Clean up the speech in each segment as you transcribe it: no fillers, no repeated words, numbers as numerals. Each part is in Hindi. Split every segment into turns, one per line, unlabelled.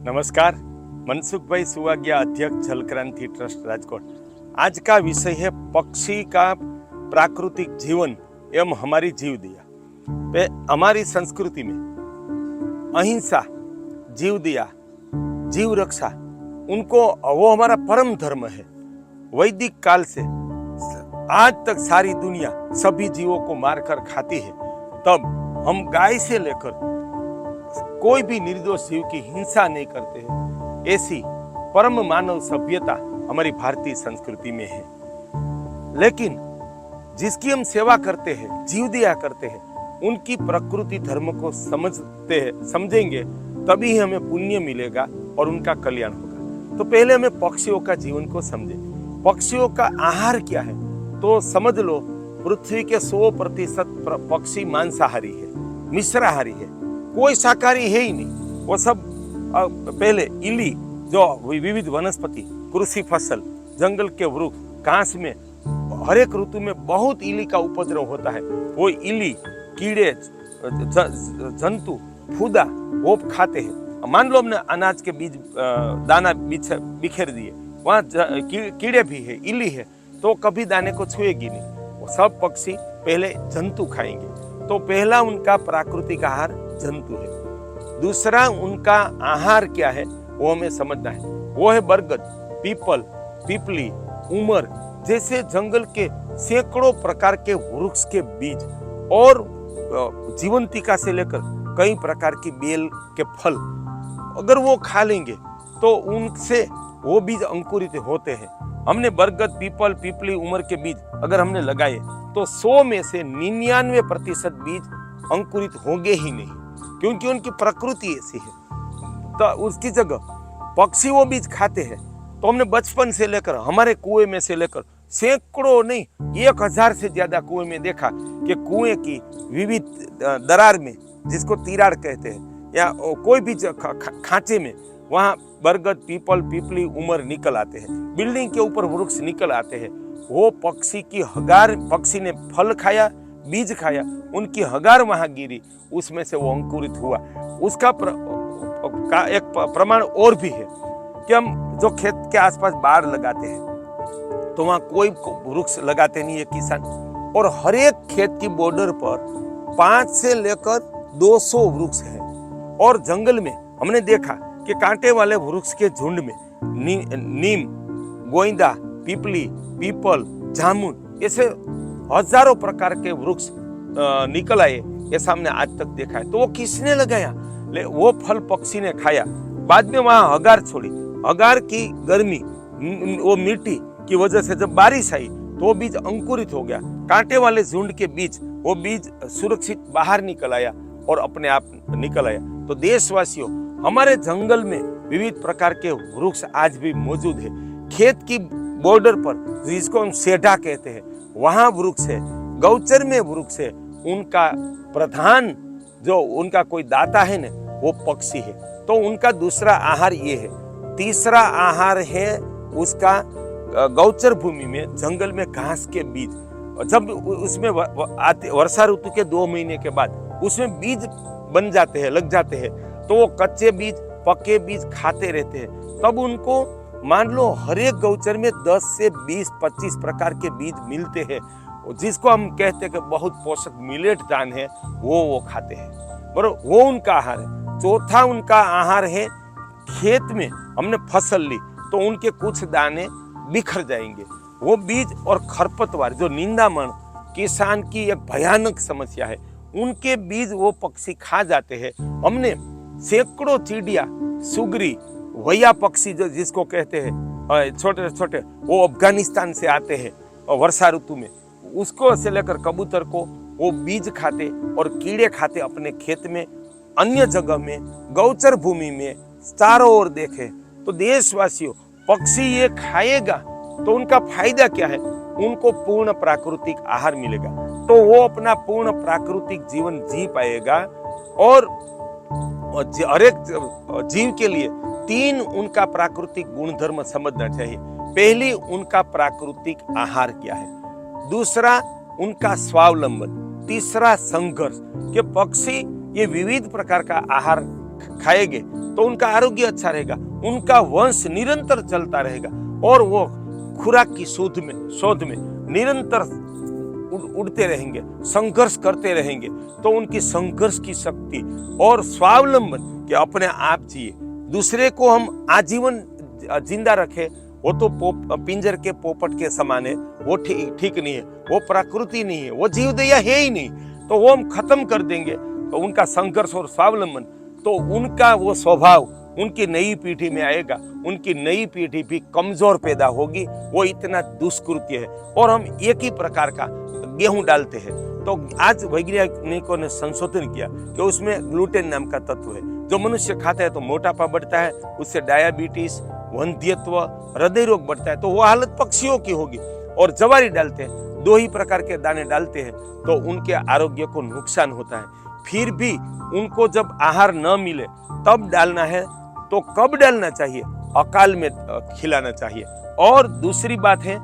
नमस्कार, मनसुख भाई सुवागिया, अध्यक्ष जल क्रांति ट्रस्ट राजकोट। आज का विषय है पक्षी का प्राकृतिक जीवन एवं हमारी जीव दिया। हमारी संस्कृति में अहिंसा, जीव दिया, जीव रक्षा, उनको वो हमारा परम धर्म है। वैदिक काल से आज तक सारी दुनिया सभी जीवों को मारकर खाती है, तब हम गाय से लेकर कोई भी निर्दोष जीव की हिंसा नहीं करते हैं। ऐसी परम मानव सभ्यता हमारी भारतीय संस्कृति में है। लेकिन जिसकी हम सेवा करते हैं, जीव दया करते हैं, उनकी प्रकृति धर्म को समझेंगे तभी हमें पुण्य मिलेगा और उनका कल्याण होगा। तो पहले हमें पक्षियों का जीवन को समझें। पक्षियों का आहार क्या है तो समझ लो, पृथ्वी के 100% पक्षी मांसाहारी है, मिश्राहारी है, कोई शाकाहारी है ही नहीं। वो सब पहले इली, जो विविध वनस्पति, कृषि फसल, जंगल के वृक्ष, घास में हर एक ऋतु में बहुत इली का उपद्रव होता है। वो इली, कीड़े, जंतु, फूदा वो खाते हैं। मान लो हमने अनाज के बीज दाना बिखेर दिए, वहाँ कीड़े भी है, इली है, तो कभी दाने को छुएगी नहीं। वो सब पक्षी पहले जंतु खाएंगे। तो पहला उनका प्राकृतिक आहार जंतु है। दूसरा उनका आहार क्या है वो हमें समझना है। वो है बरगद, पीपल, पीपली, उमर जैसे जंगल के सैकड़ों प्रकार के वृक्ष के बीज और जीवंतिका से लेकर कई प्रकार की बेल के फल अगर वो खा लेंगे तो उनसे वो बीज अंकुरित होते हैं। हमने बरगद, पीपल, पीपली, उमर के बीज अगर हमने लगाए तो 100 में से 99% बीज अंकुरित होंगे ही नहीं, क्योंकि उनकी प्रकृति ऐसी है। तो उसकी जगह पक्षी वो बीज खाते हैं। तो हमने बचपन से लेकर हमारे कुएं में से लेकर सैकड़ों नहीं 1000 से ज्यादा कुएं में देखा कि कुएं की विविध दरार में, जिसको तिराड़ कहते हैं, या कोई भी खांचे में वहाँ बरगद, पीपल, पीपली, उमर निकल आते हैं। बिल्डिंग के ऊपर वृक्ष निकल आते हैं। वो पक्षी की हगार, पक्षी ने फल खाया, बीज खाया, उनकी हगार वहां गिरी, उसमें से वो अंकुरित हुआ। उसका एक प्रमाण और भी है कि हम जो खेत के आसपास बाड़ लगाते हैं तो वहां कोई वृक्ष लगाते नहीं है किसान, और हर एक खेत की बॉर्डर पर 5 से लेकर 200 वृक्ष है। और जंगल में हमने देखा कि कांटे वाले वृक्ष के झुंड में नीम, गोइंदा, पीपली, पीपल, जामुन ऐसे हजारों प्रकार के वृक्ष निकल आए। ऐसा हमने आज तक देखा है। तो वो किसने लगाया? वो फल पक्षी ने खाया। बाद में वहां हगार छोड़ी। हगार की गर्मी, वो मिट्टी की वजह से जब बारिश आई तो वो बीज अंकुरित हो गया। कांटे वाले झुंड के बीच वो बीज सुरक्षित बाहर निकल आया और अपने आप निकल आया। तो देशवासियों, हमारे जंगल में विविध प्रकार के वृक्ष आज भी मौजूद है। खेत की बॉर्डर पर, जिसको हम सेढ़ा कहते हैं, वहां वृक्ष है। गौचर में वृक्ष है। उनका प्रधान जो उनका कोई दाता है ना, वो पक्षी है। तो उनका दूसरा आहार ये है। तीसरा आहार है उसका गौचर भूमि में, जंगल में घास के बीज। जब उसमें वर्षा ऋतु के 2 महीने के बाद उसमें बीज बन जाते हैं, लग जाते हैं, तो वो कच्चे बीज, पके बीज खाते रहते हैं। तब उनको मान लो हर एक गौचर में 10 से 20-25 प्रकार के बीज मिलते हैं, जिसको हम कहते हैं कि बहुत पोषक मिलेट दान है, वो खाते हैं। बराबर, वो उनका आहार है। चौथा उनका आहार है, खेत में हमने फसल ली तो उनके कुछ दाने बिखर जाएंगे। वो बीज और खरपतवार, जो निंदामण किसान की एक भयानक समस्या है, उनके बीज वो पक्षी खा जाते हैं। हमने सैकड़ों चिड़िया, सुगरी, वैया पक्षी जो जिसको कहते हैं छोटे छोटे, वो अफगानिस्तान से आते हैं वर्षा ऋतु में, उसको से लेकर कबूतर को वो बीज खाते और कीड़े खाते अपने खेत में, अन्य जगह में, गौचर भूमि में, चारों ओर देखे। तो देशवासियों, पक्षी ये खाएगा तो उनका फायदा क्या है? उनको पूर्ण प्राकृतिक आहार मिलेगा, तो वो अपना पूर्ण प्राकृतिक जीवन जी पाएगा। और हर एक जीव के लिए 3 उनका प्राकृतिक गुणधर्म समझना चाहिए। पहली, उनका प्राकृतिक आहार क्या है। दूसरा, उनका स्वावलंबन। तीसरा, संघर्ष। कि पक्षी ये विविध प्रकार का आहार खाएंगे तो उनका आरोग्य अच्छा रहेगा, उनका वंश निरंतर चलता रहेगा और वो खुराक की शोध में निरंतर उड़ते रहेंगे, संघर्ष करते रहेंगे। तो उनकी संघर्ष की शक्ति और स्वावलंबन कि अपने आप जिए, दूसरे को हम आजीवन जिंदा रखे, वो तो पिंजर के पोपट के समान है, वो ठीक नहीं है, वो प्रकृति नहीं है, वो जीवदया है ही नहीं। तो वो हम खत्म कर देंगे तो उनका संघर्ष और स्वावलंबन, तो उनका वो स्वभाव उनकी नई पीढ़ी में आएगा, उनकी नई पीढ़ी भी कमजोर पैदा होगी। वो इतना दुष्कृत्य है। और हम एक ही प्रकार का गेहूं डालते हैं, तो आज वैज्ञानिकों ने संशोधन किया कि उसमें ग्लूटेन नाम का तत्व है, जो मनुष्य खाता है तो मोटापा बढ़ता है, उससे डायबिटीज, वंध्यत्व, हृदय रोग बढ़ता है। तो वो हालत पक्षियों की होगी। और जवारी डालते हैं, 2 ही प्रकार के दाने डालते हैं, तो उनके आरोग्य को नुकसान होता है। फिर भी उनको जब आहार न मिले तब डालना है, तो कब डालना चाहिए? अकाल में खिलाना चाहिए। और दूसरी बात है,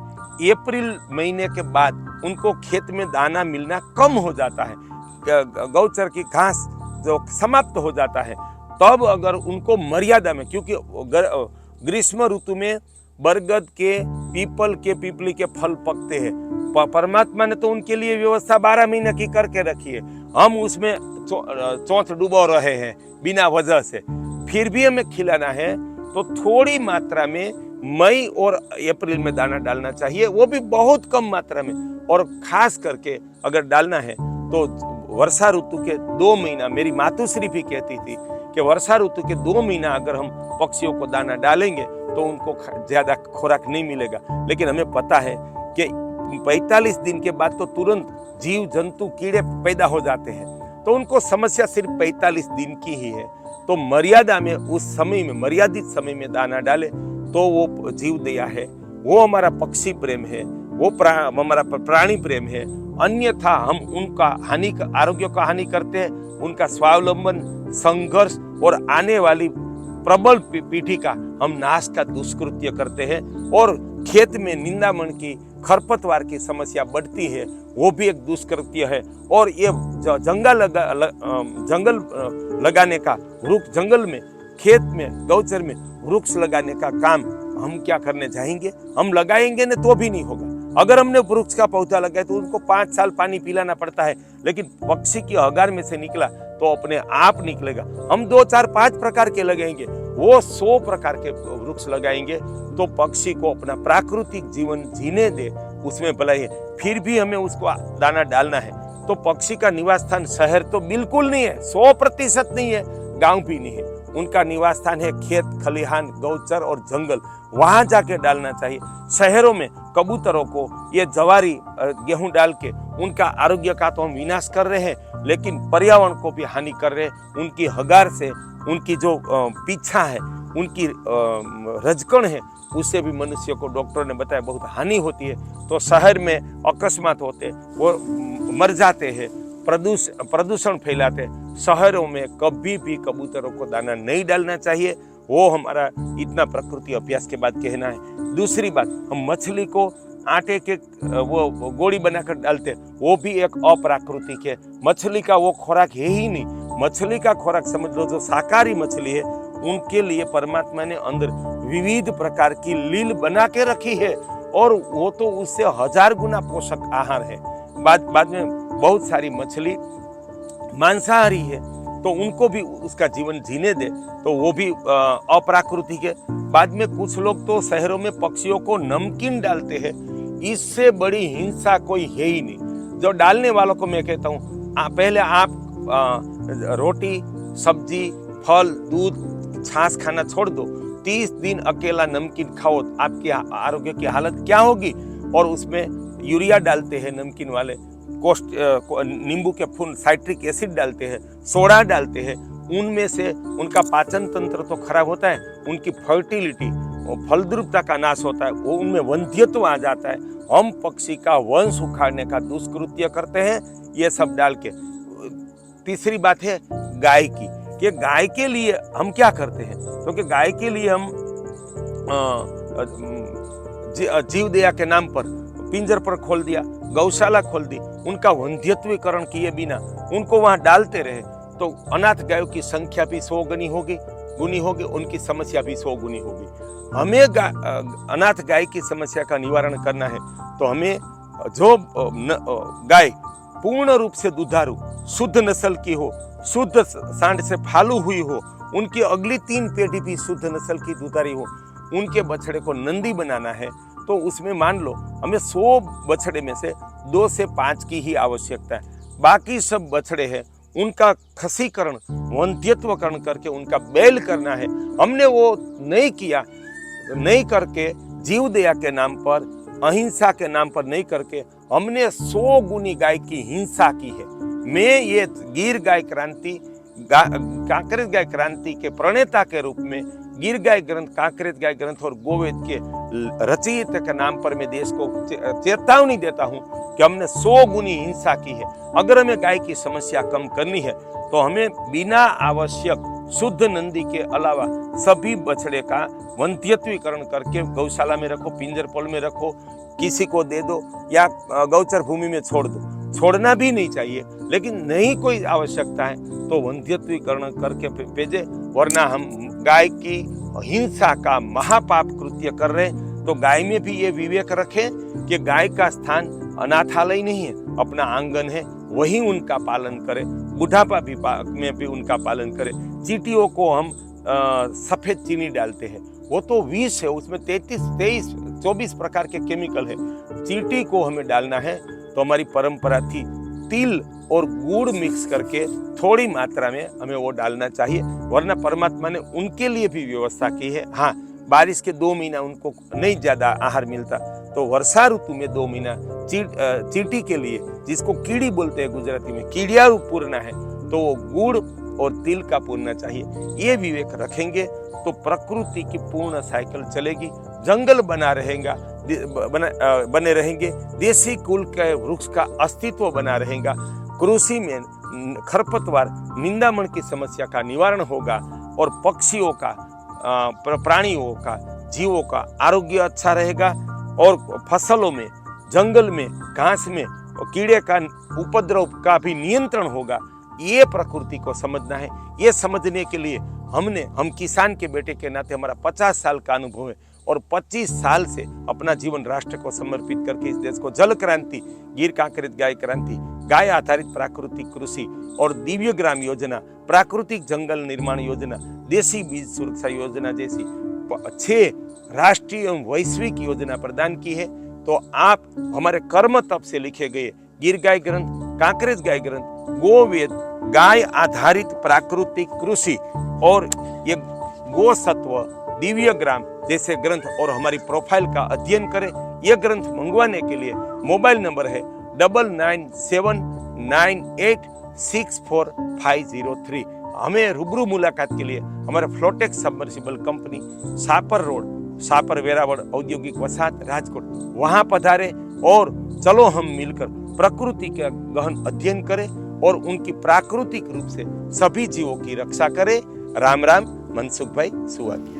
अप्रैल महीने के बाद उनको खेत में दाना मिलना कम हो जाता है, गौचर की घास जो समाप्त हो जाता है, तब अगर उनको मर्यादा में, क्योंकि ग्रीष्म ऋतु में बरगद के, पीपली के फल पकते हैं। परमात्मा ने तो उनके लिए व्यवस्था 12 महीने की करके रखी है, हम उसमें चौथ डूबो रहे हैं बिना वजह से। फिर भी हमें खिलाना है तो थोड़ी मात्रा में मई और अप्रैल में दाना डालना चाहिए, वो भी बहुत कम मात्रा में। और खास करके अगर डालना है तो वर्षा ऋतु के 2 महीना, मेरी मातुश्री भी कहती थी कि वर्षा ऋतु के 2 महीना अगर हम पक्षियों को दाना डालेंगे तो उनको ज्यादा खुराक नहीं मिलेगा। लेकिन हमें पता है कि 45 दिन के बाद तो तुरंत जीव जंतु कीड़े पैदा हो जाते हैं, तो उनको समस्या सिर्फ 45 दिन की ही है। तो मर्यादा में, उस समय में, मर्यादित समय में दाना डाले तो वो जीव दया है, वो हमारा पक्षी प्रेम है, वो हमारा प्राणी प्रेम है। अन्यथा हम उनका आरोग्य का हानि करते हैं, उनका स्वावलंबन, संघर्ष और आने वाली प्रबल पीढ़ी का हम नाश का दुष्कृत्य करते हैं। और खेत में निंदामण की, खरपतवार की समस्या बढ़ती है, वो भी एक दुष्कृत्य है। और ये जंगल लगाने का, वृक्ष जंगल में, खेत में, गौचर में वृक्ष लगाने का काम हम क्या करने जाएंगे? हम लगाएंगे ना तो भी नहीं होगा। अगर हमने वृक्ष का पौधा लगाया तो उनको 5 साल पानी पिलाना पड़ता है, लेकिन पक्षी की हगार में से निकला तो अपने आप निकलेगा। हम 2, 4, 5 प्रकार के लगाएंगे, वो 100 प्रकार के वृक्ष लगाएंगे, तो पक्षी को अपना प्राकृतिक जीवन जीने दे, उसमें भलाई है। फिर भी हमें उसको दाना डालना है। तो पक्षी का निवास स्थान शहर तो बिल्कुल नहीं है, 100% नहीं है, गांव भी नहीं है। उनका निवास स्थान है खेत, खलिहान, गौचर और जंगल, वहां जाके डालना चाहिए। शहरों में कबूतरों को ये जवारी गेहूं डाल के उनका आरोग्य का तो हम विनाश कर रहे हैं, लेकिन पर्यावरण को भी हानि कर रहे हैं। उनकी हगार से, उनकी जो पीछा है, उनकी रजकण है, उससे भी मनुष्य को डॉक्टर ने बताया बहुत हानि होती है। तो शहर में अकस्मात होते, वो मर जाते हैं, प्रदूषण फैलाते। शहरों में कभी भी कबूतरों को दाना नहीं डालना चाहिए, वो हमारा इतना प्रकृति अभ्यास के बाद कहना है। दूसरी बात, हम मछली को आटे के वो गोड़ी बनाकर डालते, वो भी एक अप्राकृतिक है। मछली का वो खुराक है ही नहीं। मछली का खुराक समझ लो, जो शाकाहारी मछली है, उनके लिए परमात्मा ने अंदर विविध प्रकार की लील बना के रखी है, और वो तो उससे 1000 गुना पोषक आहार है। बाद में बहुत सारी मछली मांसाहारी है, तो उनको भी उसका जीवन जीने दे, तो वो भी अप्राकृतिक है। बाद में कुछ लोग तो शहरों में पक्षियों को नमकीन डालते हैं, इससे बड़ी हिंसा कोई है ही नहीं। जो डालने वालों को मैं कहता हूँ, पहले आप रोटी, सब्जी, फल, दूध, छाछ खाना छोड़ दो, 30 दिन अकेला नमकीन खाओ, आपके आरोग्य की हालत क्या होगी। और उसमें यूरिया डालते हैं नमकीन वाले, नींबू के फूल, साइट्रिक एसिड डालते हैं, सोडा डालते हैं, उनमें से उनका पाचन तंत्र तो खराब होता है, उनकी फर्टिलिटी, फलद्रुपता का नाश होता है, वो उनमें वंध्यत्व आ जाता है। हम पक्षी का वंश उखाड़ने का दुष्कृत्य करते हैं ये सब डाल के। तीसरी बात है गाय की, कि गाय के लिए हम क्या करते हैं, क्योंकि गाय के लिए हम जीव दया के नाम पर पिंजर पर खोल दिया, गौशाला खोल दी, उनका वंध्यत्वीकरण किए बिना उनको वहां डालते रहे, तो अनाथ गायों की संख्या भी 100 गुनी होगी। गुनी होगी, उनकी समस्या भी 100 गुनी होगी। हमें अनाथ गाय की समस्या का निवारण करना है तो हमें जो गाय पूर्ण रूप से दुधारू, शुद्ध नस्ल की हो, शुद्ध सांड से फालू हुई हो, उनकी अगली 3 पीढ़ी भी शुद्ध नस्ल की दुधारी हो, उनके बछड़े को नंदी बनाना है तो उसमें मान लो हमें 100 बछड़े में से 2 से 5 की ही आवश्यकता है। बाकी सब बछड़े हैं उनका खसीकरण, वंध्यत्वकरण करके उनका बैल करना है। हमने वो नहीं किया, नहीं करके जीव दया के नाम पर, अहिंसा के नाम पर नहीं करके हमने 100 गुनी गाय की हिंसा की है। मैं ये गिर गाय क्रांति, कांकरेज गाय क्रांति के प्रणेता के रूप में गिर गाय ग्रंथ, कांकरेज गाय ग्रंथ और गोवेद के रचयिता के नाम पर मैं देश को चेतावनी देता हूं कि हमने 100 गुनी हिंसा की है। अगर हमें गाय की समस्या कम करनी है तो हमें बिना आवश्यक शुद्ध नंदी के अलावा सभी बछड़े का वंध्यत्वीकरण करके गौशाला में रखो, पिंजर पोल में रखो, किसी को दे दो या गौचर भूमि में छोड़ दो। छोड़ना भी नहीं चाहिए, लेकिन नहीं कोई आवश्यकता है तो वंध्यत्वीकरण करके भेजे, वरना हम गाय की हिंसा का महापाप कृत्य कर रहे हैं। तो गाय में भी ये विवेक रखें कि गाय का स्थान अनाथालय नहीं है, अपना आंगन है, वही उनका पालन करें। बुढ़ापा भी में भी उनका पालन करें। चींटियों को हम सफेद चीनी डालते हैं, वो तो विष है, उसमें 24 प्रकार के केमिकल है। चींटी को हमें डालना है तो हमारी परंपरा थी तिल और गुड़ मिक्स करके थोड़ी मात्रा में हमें वो डालना चाहिए, वरना परमात्मा ने उनके लिए भी व्यवस्था की है। हाँ, बारिश के 2 महीना उनको नहीं ज्यादा आहार मिलता तो वर्षा ऋतु में 2 महीना चींटी के लिए, जिसको कीड़ी बोलते हैं गुजराती में, कीड़िया पूरना है तो वो गुड़ और तिल का पूरना चाहिए। ये विवेक रखेंगे तो प्रकृति की पूर्ण साइकिल चलेगी, जंगल बने रहेंगे, देसी कुल के वृक्ष का अस्तित्व बना रहेगा, कृषि में खरपतवार निंदामण की समस्या का निवारण होगा और पक्षियों का, प्राणियों का, जीवों का आरोग्य अच्छा रहेगा और फसलों में, जंगल में, घास में कीड़े का उपद्रव का भी नियंत्रण होगा। ये प्रकृति को समझना है। ये समझने के लिए हम किसान के बेटे के नाते हमारा 50 साल का अनुभव है और 25 साल से अपना जीवन राष्ट्र को समर्पित करके इस देश को जल क्रांति, गिर कांकरेज गाय क्रांति, गाय आधारित प्राकृतिक कृषि और दिव्य ग्राम योजना, प्राकृतिक जंगल निर्माण योजना, देसी बीज सुरक्षा योजना जैसी 6 राष्ट्रीय एवं वैश्विक योजना प्रदान की है। तो आप हमारे कर्म तप से लिखे गए गिर गाय ग्रंथ, कांकरेज गाय ग्रंथ, गोवेद, गाय आधारित प्राकृतिक कृषि और ये गो सत्व, दिव्य ग्राम जैसे ग्रंथ और हमारी प्रोफाइल का अध्ययन करें। यह ग्रंथ मंगवाने के लिए मोबाइल नंबर है 9979864503। हमें रूबरू मुलाकात के लिए हमारे फ्लोटेक्स सबमर्सिबल कंपनी, सापर रोड, सापर वेरावड़ औद्योगिक वसाहत, राजकोट, वहां पधारे और चलो हम मिलकर प्रकृति का गहन अध्ययन करें और उनकी प्राकृतिक रूप से सभी जीवों की रक्षा करें। राम राम, मनसुख भाई सुवातिया।